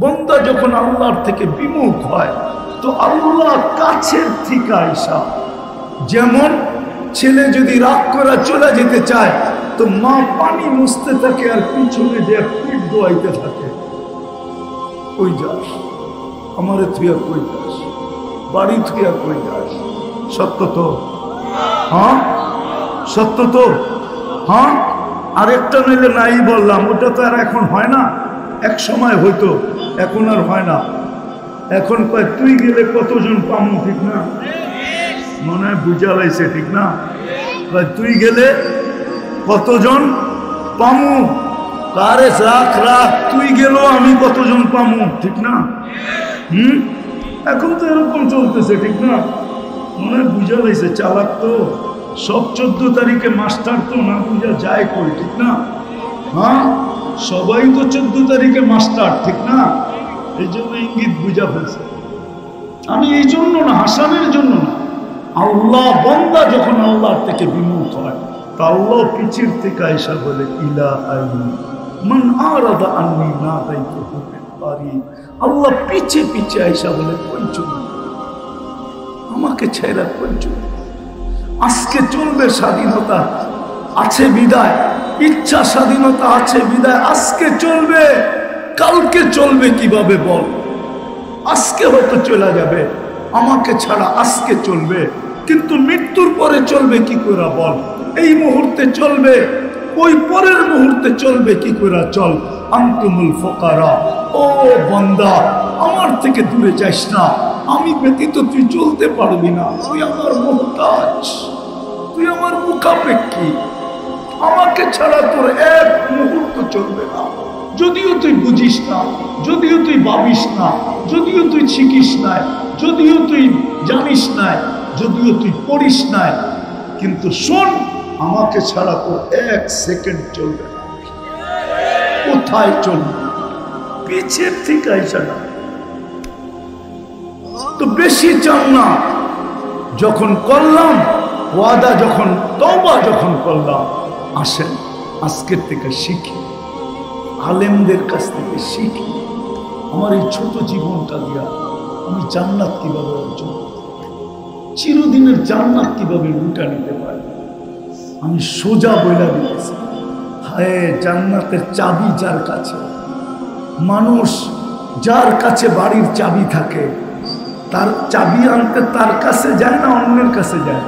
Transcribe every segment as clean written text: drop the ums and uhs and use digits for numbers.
বন্দা যখন আল্লাহর থেকে বিমুখ হয় তো আল্লাহ কাছের থেকে আইসা, যেমন ছেলে যদি রাগ করে চলে যেতে চায় তো মা পানি মুছতে থাকে আর পিছনে যে পিঠ দোয়াইতে থাকে, কই যাস আমারে থুইয়া, কই যাস বাড়ি থুইয়া, কই যাস? সত্য তো? হ্যাঁ সত্য তো? হ্যাঁ। আরেকটা নিলে নাই বললাম, ওটা তো আর এখন হয় না, এক সময় হইতো, এখন আর হয় না। এখন কয় তুই গেলে কতজন পামু, ঠিক না? মনে হয় বুঝা লাইছে, ঠিক না? তুই গেলে কতজন পামু, আরে রাখ রাখ, তুই গেল আমি কতজন পামু, ঠিক না? এখন তো এরকম চলতেছে, ঠিক না? মনে হয় বুঝা লাইছে, চালাক তো সব 14 তারিখে মাস্টার তো না বুঝা যায় কই, ঠিক না? হ্যাঁ, সবাই তো 14 তারিখে মাস্টার, ঠিক না? এই জন্য ইঙ্গিত বুঝা ফেলছে। আমি এই জন্য না, হাসানের জন্য না। আল্লাহ বান্দা যখন আল্লাহর থেকে বিমুখ হয় তা আল্লাহ পিছের থেকে আয়েশা বলে ইলা আইনি মান আরাদা আন্নি না তাইতুহু মিন তারিক। আল্লাহ পিছে পিছে আয়েশা বলে কই চলবে, আমাকে ছেড়ে কই চলবে? আজকে চলবে স্বাধীনতা আছে বিদায়, ইচ্ছা স্বাধীনতা আছে বিদায়, আজকে চলবে, কালকে চলবে কিভাবে বল? আজকে হয়তো চলে যাবে, আমাকে ছাড়া আজকে চলবে, কিন্তু মৃত্যুর পরে চলবে কি করে বল? এই মুহূর্তে চলবে, ওই পরের মুহূর্তে চলবে কি করে? চল, আনতুমুল ফুকারা, ও বান্দা আমার থেকে দূরে যাস না, আমি ব্যতীত তুই চলতে পারবি না, তুই আমার মুহতাজ, তুই আমার মুখাপেক্ষী, আমাকে ছাড়া তোর এক মুহূর্ত চলবে না। যদিও তুই বুঝিস না, যদিও তুই ভাবিস না, যদিও তুই শিখিস নাই, যদিও তুই জানিস নাই, যদিও তুই পড়িস নাই, কিন্তু শোন, আমাকে ছাড়া তোর এক সেকেন্ড চলবে না। কোথায় চলবে? পিছের থেকে আইসা না তো বেশি চান না। যখন করলাম ওয়াদা, যখন তওবা যখন করলাম, আসেন আজকের থেকে শিখি, আলেমদের কাছ থেকে শিখি, আমার এই ছোট জীবনটা দিয়া আমি জান্নাত কিভাবে অর্জন করতে পারি, চিরদিনের জান্নাত কিভাবে লুটা নিতে পারি। আমি সোজা বইলা দিতেছি, হায় জান্নাতের চাবি যার কাছে, মানুষ যার কাছে বাড়ির চাবি থাকে তার চাবি আনতে তার কাছে যায় না, অন্যের কাছে যায়?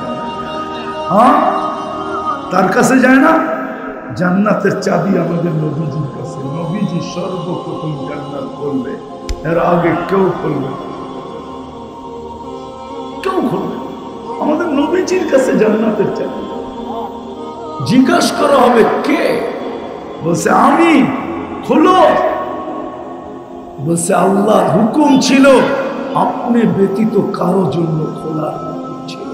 হ্যাঁ, তার কাছে যায় না। জান্নাতের চাবি আমাদের নবীজির কাছে, নবীজি সর্বপ্রথম জান্নাত করবে, এর আগে কেউ করবে, কেউ করবে। আমাদের নবীজির কাছে জান্নাতের চাবি। জিজ্ঞাসা করা হবে কে? বলছে আমি। খোলো। বলছে আল্লাহর হুকুম ছিল, আপনি ব্যতীত কারো জন্য খোলার ছিল,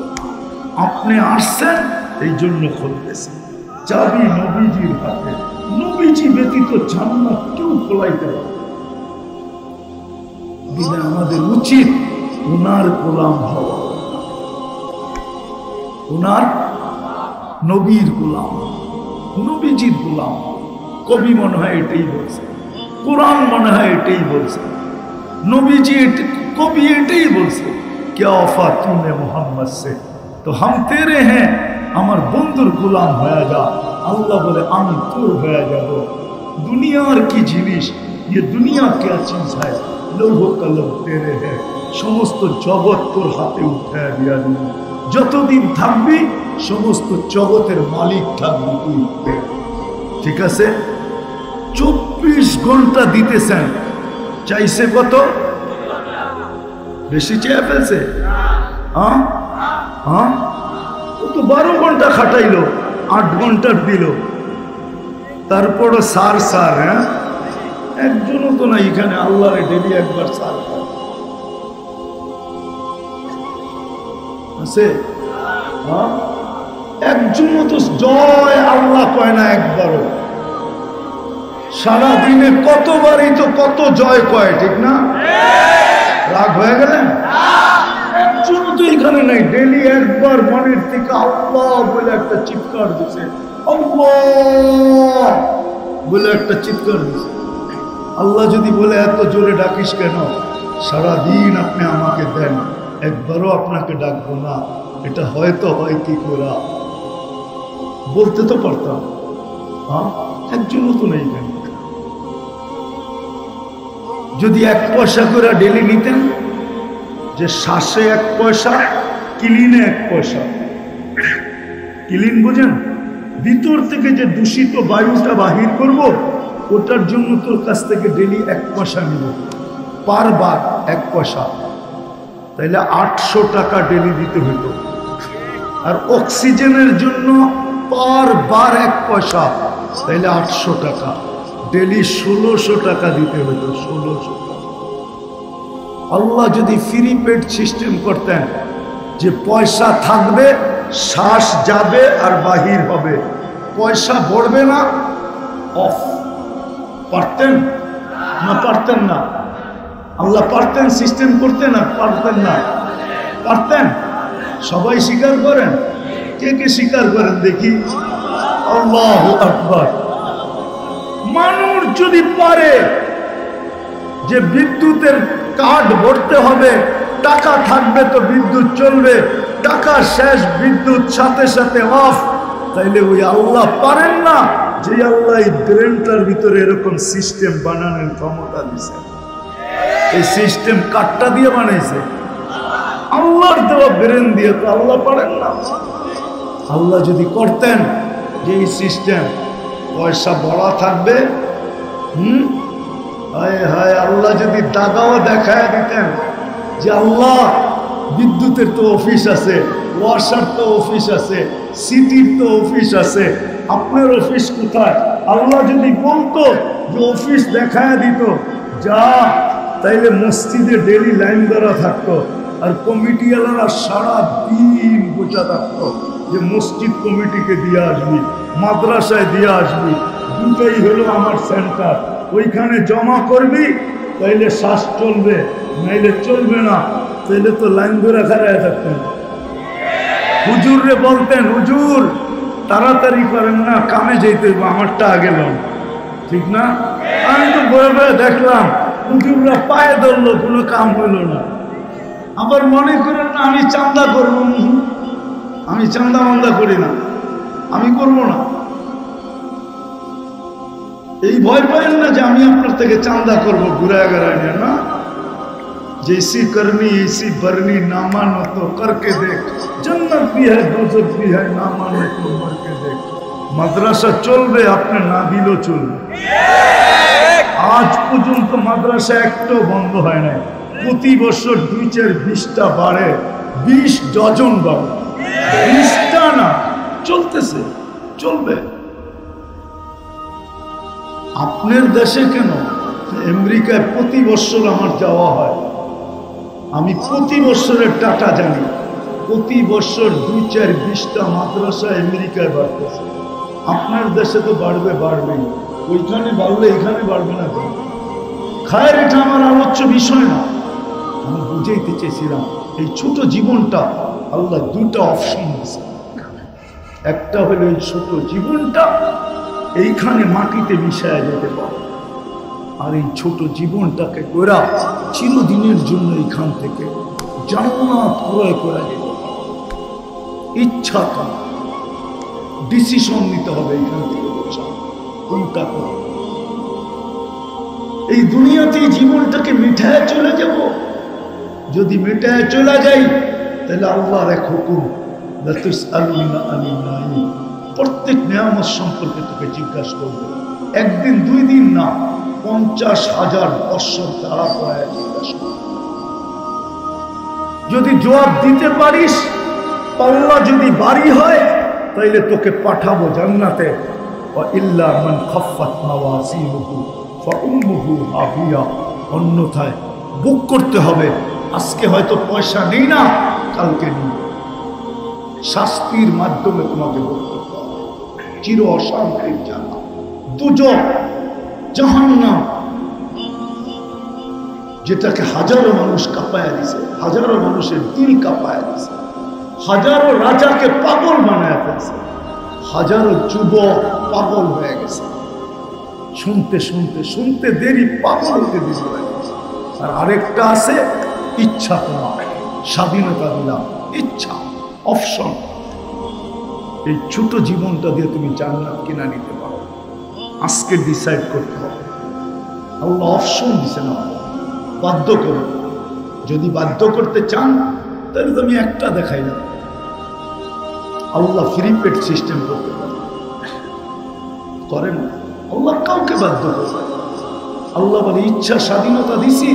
আপনি আসছেন এই জন্য খুলতেছেন। চাবি নবীজির হাতে, নবীজি ব্যতীত জান্নাত কেউ খোলাইতে পারে। দিলে আমাদের উচিত ওনার গোলাম হওয়া, ওনার নবীর গোলাম, নবীজির গোলাম। কবি মনে হয় এটাই বলছে, কোরআন মনে হয় এটাই বলছে, নবীজি কবি এটাই বলছে, क्या वफा तूने मोहम्मद से तो हम तेरे हैं, আমার বন্ধুর গোলাম হয়ে যা। আল্লাহ বলে আমি তোর হয়ে যাব। দুনিয়ার কি জিনিস, ये दुनिया क्या चीज है, लोहो कलम तेरे है, সমস্ত জগৎ তোর হাতে উঠে দিয়া দিব। যতদিন থাকবি সমস্ত জগতের মালিক থাকবি তুই। ঠিক আছে, 24 ঘন্টা দিতেছেন, চাইছে কত? বেশি চেয়ে ফেলছে? হ্যাঁ হ্যাঁ, তো 12 ঘন্টা খাটাইলো, 8 ঘন্টার দিল, তারপরও সার সার। হ্যাঁ, একজনও তো না এখানে আল্লাহর ডেলি একবার সার আছে? হ্যাঁ, একজনও তো জয় আল্লাহ কয় না একবারও। সারাদিনে কতবারই তো কত জয় কয়, ঠিক না? রাগ হয়ে গেলেন? একজন তো এখানে নাই, ডেলি একবার মনের থেকে আল্লাহ বলে একটা চিৎকার দিছে, আল্লাহ বলে একটা চিৎকার দিছে। আল্লাহ যদি বলে এত জোরে ডাকিস কেন, সারাদিন আপনি আমাকে দেন, একবারও আপনাকে ডাকবো না, এটা হয়তো হয় কি করে বলতে তো পারতাম। একজনও তো নেই কেন? যদি 1 পয়সা করে ডেলি নিতেন, যে শ্বাসে 1 পয়সা, ক্লিনে 1 পয়সা। ক্লিন বুঝেন? ভিতর থেকে যে দূষিত বায়ুটা বাহির করব, ওটার জন্য তোর কাছ থেকে ডেলি 1 পয়সা নিব, পার বার 1 পয়সা, তাইলে 800 টাকা ডেলি দিতে হইত। আর অক্সিজেনের জন্য পার বার 1 পয়সা, তাইলে 800 টাকা, ডেলি 1600 টাকা দিতে হইত। 1600 টাকা। আল্লাহ যদি ফ্রি পেড সিস্টেম করতেন, যে পয়সা থাকবে, শ্বাস যাবে আর বাহির হবে, পয়সা ভরবে না, অফ, পারতেন না? পারতেন না? আল্লাহ পারতেন সিস্টেম করতে? না পারতেন না? পারতেন। সবাই স্বীকার করেন, কে কে স্বীকার করেন দেখি? আল্লাহু আকবার। মানুষ যদি পারে যে বিদ্যুতের কার্ড ভরতে হবে, টাকা থাকবে তো বিদ্যুৎ চলবে, টাকা শেষ বিদ্যুৎ সাথে সাথে অফ, তাইলে ওই আল্লাহ পারেন না যে আল্লাহ এই ব্রেনটার ভিতরে এরকম সিস্টেম বানানোর ক্ষমতা দিছে? এই সিস্টেম কাঠটা দিয়ে বানাইছে, আল্লাহর দেওয়া ব্রেন দিয়ে। তো আল্লাহ পারেন না? আল্লাহ যদি করতেন যে এই সিস্টেম, পয়সা বড়া থাকবে, হায় হায়, আল্লাহ যদি দাগাও দেখায় দিতেন যে আল্লাহ বিদ্যুতের তো অফিস আছে, ওয়াসার তো অফিস আছে, সিটির তো অফিস আছে, আপনার অফিস কোথায়? আল্লাহ যদি বলতো যে অফিস দেখায় দিত, যা, তাইলে মসজিদে ডেলি লাইন ধরা থাকতো, আর কমিটিওয়ালারা সারা দিন বোঝা থাকতো যে মসজিদ কমিটিকে দিয়ে আসবি, মাদ্রাসায় দিয়ে আসবি, দুটাই হলো আমার সেন্টার, ওইখানে জমা করবি, তাইলে শ্বাস চলবে, নাইলে চলবে না। তাইলে তো লাইন ধরে খাড়ায় থাকতেন। হুজুররে বলতেন, হুজুর তাড়াতাড়ি করেন না, কামে যেতে হইব, আমারটা আগে লন, ঠিক না? আমি তো বয়ে বয়ে দেখলাম হুজুররা পায়ে ধরলো, কোনো কাম হইল না। আবার মনে করেন না আমি চান্দা করব, আমি চান্দা মান্দা করি না, আমি করব না। এই ভয় পাইলেন না যে আমি আপনার থেকে চান্দা করবো ঘুরায় গড়ায় নিয়ে, না। जैसी करनी ऐसी भरनी, ना मानो तो करके देख, जन्नत भी है दोजख भी है, ना मानो तो मर के देख। মাদ্রাসা চলবে, আপনি না দিলেও চলবে। আজ পর্যন্ত মাদ্রাসা একটাও বন্ধ হয় নাই, প্রতি বছর 2-4-20টা বাড়ে, 20 ডজন বাড়ে, 20টা না, চলতেছে, চলবে। আপনার দেশে কেন? আমেরিকায় প্রতি বছর আমার যাওয়া হয়, আমি প্রতি বছরের টাকা জানি, প্রতি বছর 2-4-20টা মাদ্রাসা আমেরিকায় বাড়তেছে। আপনার দেশে তো বাড়বে, বাড়বেই, ওইখানে বাড়লে এখানে বাড়বে না কেন? খায়ের, এটা আমার আলোচ্য বিষয় না। আমি বুঝাইতে চেয়েছিলাম এই ছোট জীবনটা আল্লাহ 2টা অপশন দিয়েছে। একটা হলো এই ছোট জীবনটা এইখানে মাটিতে মিশায় যেতে পারে, আর এই ছোট জীবনটাকে গোরা চিরদিনের জন্য এখান থেকে জান্নাত ক্রয় করা যেতে পারে। ইচ্ছা তো ডিসিশন নিতে হবে এখান থেকে, কোনটা করব। এই দুনিয়াতে জীবনটাকে মিঠায় চলে যাব, যদি মিঠায় চলে যাই তাহলে আল্লাহর এক হুকুম, প্রত্যেক নিয়ামত সম্পর্কে তোকে জিজ্ঞাসা করবে, একদিন 2 দিন না, 50,000 বৎসর তারা পড়ায় জিজ্ঞাসা করবে। যদি জবাব দিতে পারিস, পাল্লা যদি বাড়ি হয়, তাইলে তোকে পাঠাবো জান্নাতে। ইল্লা মান খাফফাত মাওয়াজিনুহু ফাউম্মুহু হাবিয়া, অন্যথায় বুক করতে হবে, আজকে হয়তো পয়সা নেই না, কালকে নেই, শাস্তির মাধ্যমে তোমাকে বুক করতে হবে। চির অশান্তির জান্নাত, দুজক, জাহান্নাম, যেটাকে হাজারো মানুষ কাঁপায়া দিছে, হাজারো মানুষের দিল কাঁপায়া দিছে, হাজারো রাজাকে পাগল বানায় ফেলছে, হাজারো যুবক পাগল হয়ে গেছে। শুনতে শুনতে শুনতে দেরি পাগল হতে দিতে পারে। আর আরেকটা আছে ইচ্ছা, তোমার স্বাধীনতা দিলাম, ইচ্ছা, অপশন। এই ছোট জীবনটা দিয়ে তুমি জান্নাত কিনা নিতে পারো। আজকে ডিসাইড করতে হবে। আল্লাহ অপশন দিছে না, বাধ্য করো। যদি বাধ্য করতে চান তাহলে তুমি একটা দেখাই না। আল্লাহ ফ্রি পেড সিস্টেম করতে পারে, করেন না। আল্লাহ কাউকে বাধ্য করে। আল্লাহ বলে ইচ্ছা স্বাধীনতা দিছি,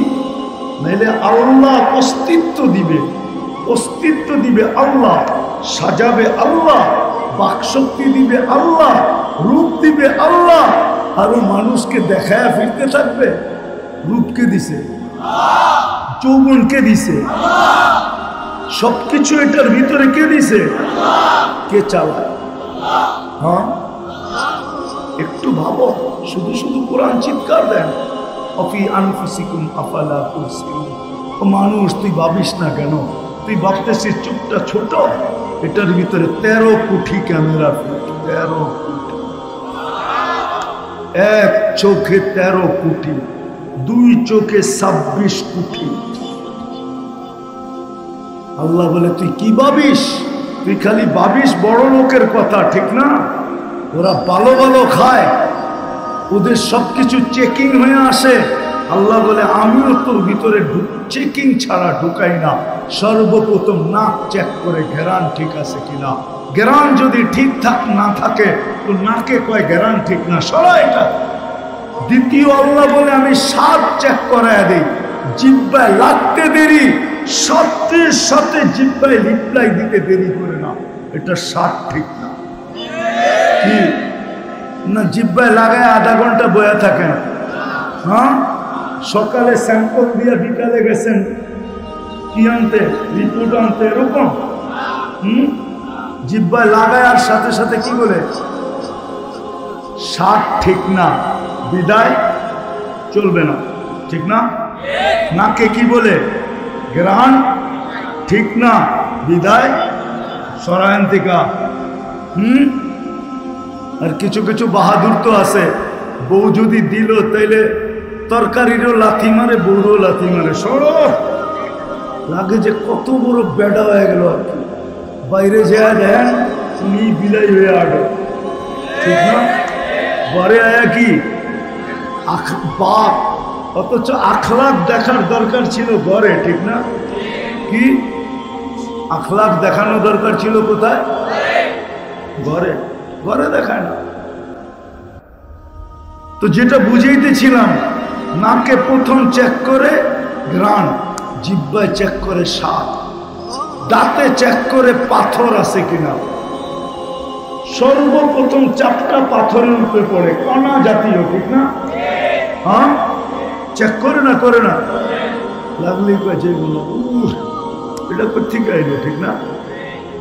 নাইলে আল্লাহ অস্তিত্ব দিবে, অস্তিত্ব দিবে আল্লাহ, সাজাবে আল্লাহ, বাকশক্তি দিবে আল্লাহ, রূপ দিবে আল্লাহ, আরো মানুষকে দেখায় ফিরতে থাকবে। রূপকে দিছে, যৌবনকে দিছে, সবকিছু এটার ভিতরে কে দিছে? কে চালায়? হ্যাঁ, একটু ভাবো। শুধু শুধু কোরআন চিৎকার দেন, অফি আনফুসিকুম আফালা তুবসিরুন। ও মানুষ, তুই ভাবিস না কেন? তুই ভাবতেছিস চোখটা ছোট, এটার ভিতরে 13 কোটি ক্যামেরা ফিট। 13 কোটি, এক চোখে 13 কোটি, দুই চোখে 26 কোটি। আল্লাহ বলে তুই কি ভাবিস? তুই খালি ভাবিস বড় লোকের কথা, ঠিক না? ওরা ভালো ভালো খায়, ওদের সবকিছু চেকিং হয়ে আসে। আল্লাহ বলে আমিও তোর ভিতরে চেকিং ছাড়া ঢুকাই না। সর্বপ্রথম নাক চেক করে ঘেরান ঠিক আছে কিনা। ঘেরান যদি ঠিকঠাক না থাকে তো নাকে কয় ঘেরান ঠিক না, সরা এটা। দ্বিতীয় আল্লাহ বলে আমি স্বাদ চেক করায় দিই, জিহ্বায় লাগতে দেরি, সাথে সাথে জিহ্বায় রিপ্লাই দিতে দেরি করে না, এটা স্বাদ ঠিক না। কি না, জিহ্বায় লাগায় আধা ঘন্টা বয়া থাকেন। হ্যাঁ, সকালে স্যাম্পল দিয়ে বিকালে গেছেন কি আনতে, রিপোর্ট আনতে, এরকম। জিহ্বায় লাগায় আর সাথে সাথে কি বলে? স্বাদ ঠিক না, বিদায় চলবে না, ঠিক না? নাকে কি বলে? ঘ্রাণ ঠিক না, বিদায় সরায়ন্তিকা। আর কিছু কিছু বাহাদুর তো আছে, বউ যদি দিল তাইলে তরকারিরও লাথি মারে, বউরও লাথি মারে। সরো, লাগে যে কত বড় বেড়া হয়ে গেল আর কি। বাইরে যায় দেন উনি বিলাই হয়ে আডে, ঠিক না? ঘরে আয়া কি বাপ, অথচ আখলাক দেখার দরকার ছিল ঘরে, ঠিক না? কি আখলাক দেখানো দরকার ছিল কোথায়? ঘরে। ঘরে দেখায় না। তো যেটা বুঝাইতেছিলাম, নাকে প্রথম চেক করে ঘ্রাণ, জিহ্বায় চেক করে স্বাদ, দাঁতে চেক করে পাথর আছে কিনা। সর্বপ্রথম চাপটা পাথরের উপরে পড়ে, কণা জাতীয়, ঠিক না? হ্যাঁ, চেক করে না, করে না? লাগলি যেগুলো এটা কোথেকে আইলো, ঠিক না?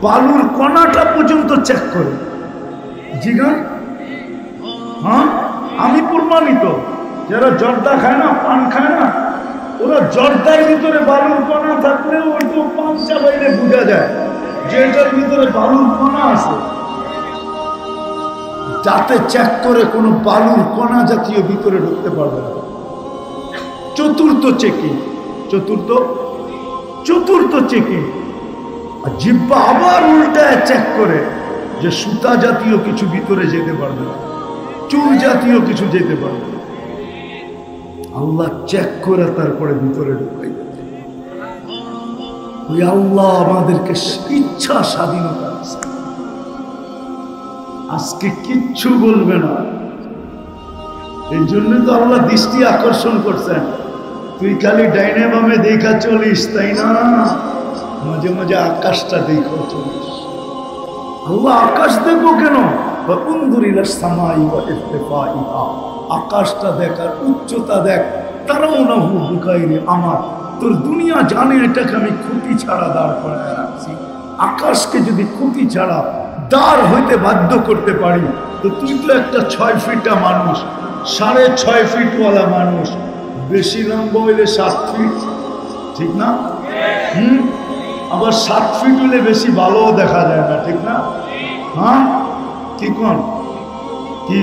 বালুর কণাটা পর্যন্ত চেক করে। জিগান, হ্যাঁ, আমি প্রমাণিত। যারা জর্দা খায় না, পান খায় না, ওরা জর্দার ভিতরে বালুর কণা থাকলে ওইটা পান চাবাইলে বোঝা যায় যে এটার ভিতরে বালুর কণা আছে। যাতে চেক করে কোনো বালুর কণা জাতীয় ভিতরে ঢুকতে পারবে না। চতুর্থ চেকিং, চতুর্থ চেকিং। আর জিহ্বা আবার উল্টায় চেক করে যে সুতা জাতীয় কিছু ভিতরে যেতে পারবে না, চুল জাতীয় কিছু যেতে পারবে না। আল্লাহ চেক করে তারপরে ভিতরে ঢুকাই। ওই আল্লাহ আমাদেরকে ইচ্ছা স্বাধীনতা আছে। আজকে কিচ্ছু বলবে না। এই জন্য তো আল্লাহ দৃষ্টি আকর্ষণ করছেন, তুই খালি ডাইনে বামে দেখা চলিস, তাই না? মাঝে মাঝে আকাশটা দেখো চলিস। আল্লাহ আকাশ দেখবো কেন? আকাশটা দেখার উচ্চতা দেখ। তারাও না হুকাইরে আমার, তোর দুনিয়া জানে এটাকে আমি খুঁটি ছাড়া দাঁড় করে রাখছি। আকাশকে যদি খুঁটি ছাড়া দাঁড় হইতে বাধ্য করতে পারি, তো তুই তো একটা 6 ফিটা মানুষ, 6.5 ফিটওয়ালা মানুষ, বেশি লম্বা হইলে 7 ফিট, ঠিক না? আবার 7 ফিট হলে বেশি ভালোও দেখা যায় না, ঠিক না? হ্যাঁ, কি কোন কি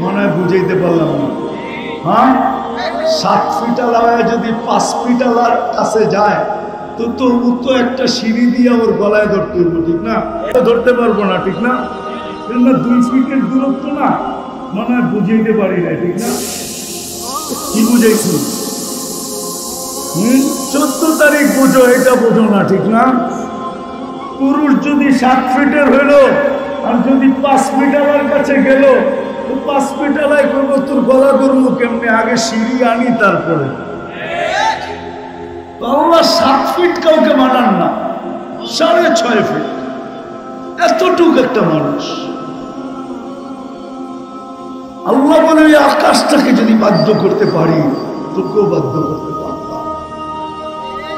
মনে হয় বুঝাইতে পারলাম না। হ্যাঁ, 7 ফিট আলায় যদি 5 ফিট আলার কাছে যায় তো ও তো একটা সিঁড়ি দিয়ে ওর গলায় ধরতে হইব, ঠিক না? ধরতে পারবো না, ঠিক না? 2 ফিটের দূরত্ব না, মনে হয় বুঝাইতে পারি না, ঠিক না? কি বুঝাইছি? 14 তারিখ বোঝো, এটা বোঝো না, ঠিক না? পুরুষ যদি 7 ফিটের হইলো আর যদি 5 ফিট আলার কাছে গেল, তো 5 ফিট আলাই করবো তোর গলা ধরবো কেমনে? আগে সিঁড়ি আনি তারপরে। আল্লাহ 7 ফিট কাউকে মানান না, 6.5 ফিট, এতটুক একটা মানুষ। আল্লাহ বলে ওই আকাশটাকে যদি বাধ্য করতে পারি তোকেও বাধ্য করতে পারতাম,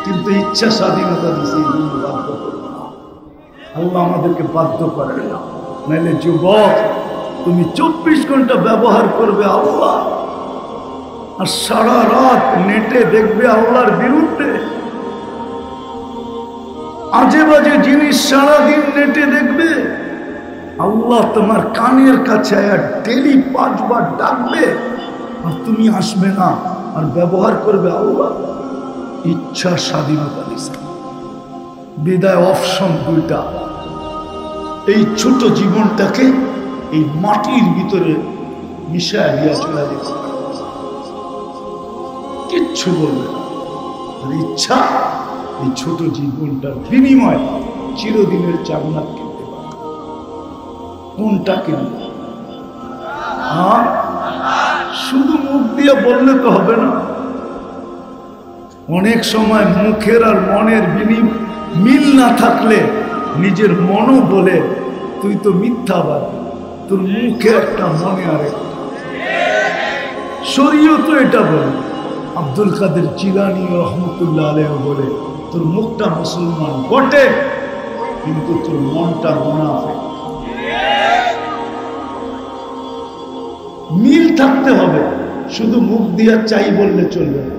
কিন্তু ইচ্ছা স্বাধীনতা দিছে, বাধ্য করবো না। আল্লাহ আমাদেরকে বাধ্য করে না। নাইলে যুবক, তুমি 24 ঘন্টা ব্যবহার করবে আল্লাহ, আর সারা রাত নেটে দেখবে আল্লাহর বিরুদ্ধে, আজে বাজে জিনিস সারাদিন নেটে দেখবে। আল্লাহ তোমার কানের কাছে ডেলি 5 বার ডাকবে আর তুমি আসবে না, আর ব্যবহার করবে আল্লাহ। ইচ্ছা স্বাধীনতা দিছে, বিদায় অপশন 2টা। এই ছোট জীবনটাকে এই মাটির ভিতরে মিশায় দিয়া চলে যেতে পারে, কিচ্ছু বলবে না। আর ইচ্ছা এই ছোট জীবনটার বিনিময় চিরদিনের জান্নাত কিনতে পারে। কোনটা কিনবে? হ্যাঁ, শুধু মুখ দিয়ে বললে তো হবে না। অনেক সময় মুখের আর মনের মিল না থাকলে নিজের মনও বলে তুই তো মিথ্যাবাদ, তোর মুখে একটা মনে আরেকটা। শরীয়ত তো এটা বলে, আব্দুল কাদের জিলানী রহমতুল্লাহ আলাইহি বলে তোর মুখটা মুসলমান বটে কিন্তু তোর মনটা মুনাফিক। মিল থাকতে হবে, শুধু মুখ দিয়া চাই বললে চলবে না,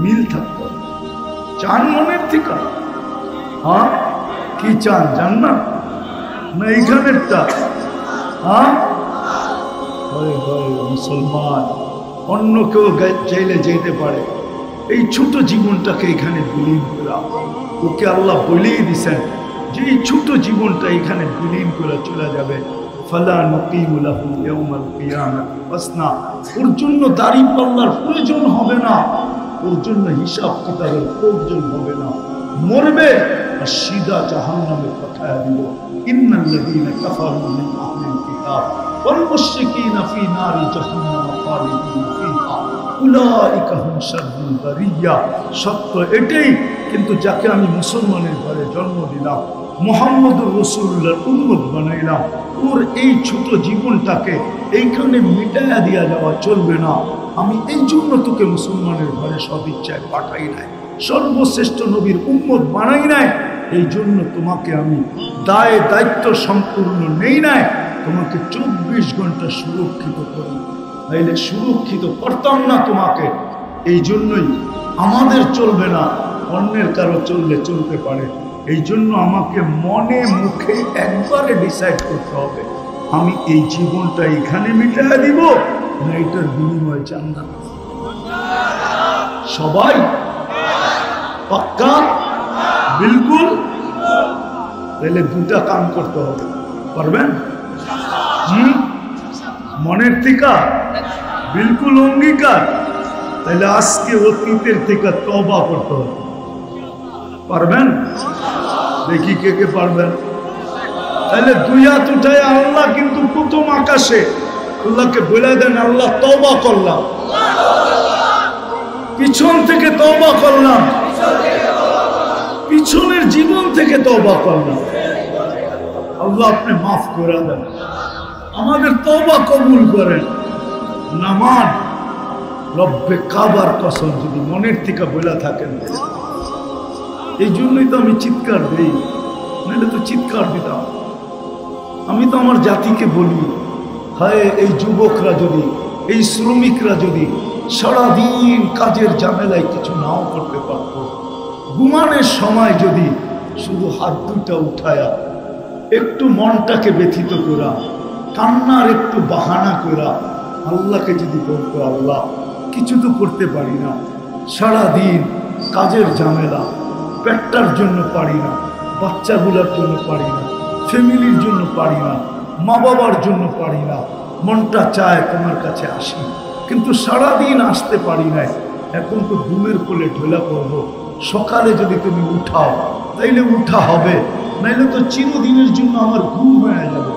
মিল থাকতে হবে। চান মনের থেকে? হ্যাঁ, কি চান? জান্নাত না এইখানেরটা? হ্যাঁ, মুসলমান অন্য কেউ চাইলে যেতে পারে, এই ছোট জীবনটাকে এখানে বিলীন করা। ওকে আল্লাহ বলেই দিছেন যে এই ছোট জীবনটা এখানে বিলীন করে চলে যাবে। ফালা নুকিমু লাহু ইয়াউমাল কিয়ামাতি ওয়াসনা, ওর জন্য দাড়ি পাল্লার প্রয়োজন হবে না, ওর জন্য হিসাব কিতাবের প্রয়োজন হবে না। মরবে আর সিধা জাহান্নামে পাঠায়া দিব। ইন্নাল্লাযীনা কাফারু মিন আহলিল কিতাব ওয়াল মুশরিকিনা ফী নারি জাহান্নাম খালিদিনা ফীহা উলাইকা হুম শাররুল বারিয়া। সত্য এটাই, কিন্তু যাকে আমি মুসলমানের ঘরে জন্ম দিলাম, মুহাম্মদুর রাসূলুল্লাহর উম্মত বানাইলাম, ওর এই ছোট জীবনটাকে এইখানে মিটাইয়া দিয়া যাওয়া চলবে না। আমি এই জন্য তোকে মুসলমানের ঘরে সদিচ্ছায় পাঠাই নাই, সর্বশ্রেষ্ঠ নবীর উম্মত বানাই নাই। এই জন্য তোমাকে আমি দায়িত্ব সম্পূর্ণ নেই নাই, তোমাকে 24 ঘন্টা সুরক্ষিত করি, নাইলে সুরক্ষিত করতাম না তোমাকে। এই জন্যই আমাদের চলবে না, অন্যের কারো চললে চলতে পারে। এই জন্য আমাকে মনে মুখে একবারে ডিসাইড করতে হবে, আমি এই জীবনটা এখানে মিটাইয়া দিব না এটার বিনিময়ে জান্নাত। সবাই পাক্কা? বিলকুল? তাহলে 2টা কাম করতে হবে, পারবেন? মনের থেকে বিলকুল অঙ্গীকার, তাহলে আজকে অতীতের থেকে তওবা করতে হবে। পারবেন? দেখি কে কে পারবেন। তাহলে 2 হাত উঠায় আল্লাহ কিন্তু প্রথম আকাশে আল্লাহকে বলে দেন, আল্লাহ তওবা করলাম, পিছন থেকে তওবা করলাম, পিছনের জীবন থেকে তওবা করলাম। আল্লাহ আপনি মাফ করে দেন, আমাদের তওবা কবুল করেন। নামান রব্বে কাবার কসম যদি মনের থেকে বলে থাকেন, এই জন্যই তো আমি চিৎকার দিই, নাহলে তো চিৎকার দিতাম। আমি তো আমার জাতিকে বলি, হায় এই যুবকরা যদি, এই শ্রমিকরা যদি সারাদিন কাজের ঝামেলায় কিছু নাও করতে পারত, ঘুমানোর সময় যদি শুধু হাত 2টা উঠায়া একটু মনটাকে ব্যথিত করা, কান্নার একটু বাহানা করা আল্লাহকে যদি বলতো, আল্লাহ কিছু তো করতে পারি না, সারাদিন কাজের ঝামেলা, পেটটার জন্য পারি না, বাচ্চাগুলোর জন্য পারি না, ফ্যামিলির জন্য পারি না, মা বাবার জন্য পারি না, মনটা চায় তোমার কাছে আসি, কিন্তু সারাদিন আসতে পারি নাই, এখন তো ঘুমের কোলে ঢোলা করব, সকালে যদি তুমি উঠাও তাইলে উঠা হবে, নাইলে তো চিরদিনের জন্য আমার ঘুম হয়ে যাবে।